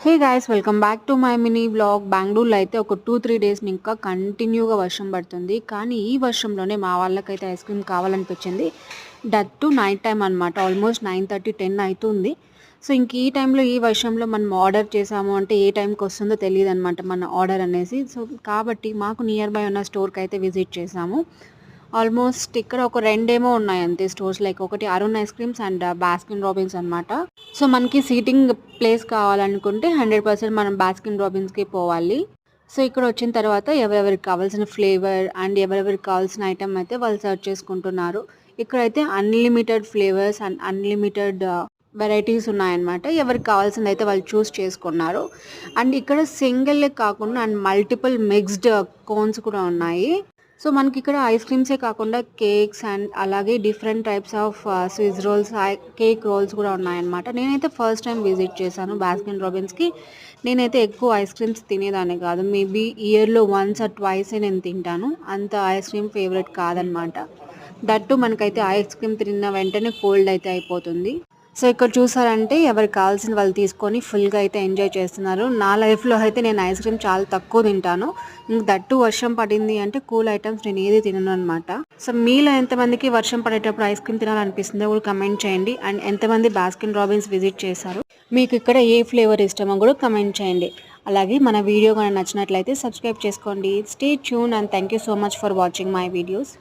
Hey guys welcome back to my mini vlog. బెంగళూరులో అయితే ఒక 2-3 డేస్ ఇంకా కంటిన్యూగా వర్షం పడుతుంది. కానీ ఈ వర్షంలోనే మా వాళ్ళకైతే ఐస్ క్రీమ్ కావాలనిపించింది. దట్ టు నైట్ టైం అనమాట. ఆల్మోస్ట్ 9:30, 10 అవుతుంది. సో ఇంక ఈ టైంలో ఈ వర్షంలో మనం ఆర్డర్ చేసాము అంటే ఏ టైంకి వస్తుందో తెలియదు అనమాట మన ఆర్డర్ అనేసి. సో కాబట్టి మాకు నియర్ బై ఉన్న స్టోర్కి అయితే విజిట్ చేసాము. ఆల్మోస్ట్ ఇక్కడ ఒక రెండేమో ఉన్నాయి అంతే స్టోర్స్, లైక్ ఒకటి Arun ice creams and Baskin Robbins అనమాట. సో మనకి సీటింగ్ ప్లేస్ కావాలనుకుంటే 100% మనం బాస్కిన్ రాబిన్స్కి పోవాలి. సో ఇక్కడ వచ్చిన తర్వాత ఎవరెవరికి కావాల్సిన ఫ్లేవర్ అండ్ ఎవరెవరికి కావాల్సిన ఐటమ్ అయితే వాళ్ళు సర్చ్ చేసుకుంటున్నారు. ఇక్కడైతే unlimited flavours and unlimited varieties ఉన్నాయన్నమాట. ఎవరికి కావాల్సింది అయితే వాళ్ళు చూస్ చేసుకున్నారు. అండ్ ఇక్కడ సింగిల్ కాకుండా అండ్ మల్టిపుల్ మిక్స్డ్ కోన్స్ కూడా ఉన్నాయి. సో మనకి ఇక్కడ ఐస్ క్రీమ్సే కాకుండా కేక్స్ అండ్ అలాగే different types of Swiss rolls, cake rolls కూడా ఉన్నాయన్నమాట. నేనైతే ఫస్ట్ టైం విజిట్ చేశాను బాస్కిన్ రాబిన్స్కి. నేనైతే ఎక్కువ ఐస్ క్రీమ్స్ తినేదాన్ని కాదు. మేబీ ఇయర్లో వన్స్ ఆర్ ట్వైసే నేను తింటాను. అంత ఐస్ క్రీమ్ ఫేవరెట్ కాదనమాట. దట్టు మనకైతే ఐస్ క్రీమ్ తిన్న వెంటనే కోల్డ్ అయితే అయిపోతుంది. సో ఇక్కడ చూసారంటే ఎవరికి కావాల్సింది వాళ్ళు తీసుకొని ఫుల్గా అయితే ఎంజాయ్ చేస్తున్నారు. నా లైఫ్లో అయితే నేను ఐస్ క్రీమ్ చాలా తక్కువ తింటాను. ఇంక దట్టు వర్షం పడింది అంటే కూల్ ఐటమ్స్ నేను ఏది తినను అనమాట. సో మీలో ఎంతమందికి వర్షం పడేటప్పుడు ఐస్ క్రీమ్ తినాలనిపిస్తుందో కూడా కమెంట్ చేయండి. అండ్ ఎంతమంది బాస్కిన్ రాబిన్స్ విజిట్ చేశారు, మీకు ఇక్కడ ఏ ఫ్లేవర్ ఇష్టమో కూడా కమెంట్ చేయండి. అలాగే మన వీడియో కానీ నచ్చినట్లయితే సబ్స్క్రైబ్ చేసుకోండి. Stay tune and thank you so much for watching my videos.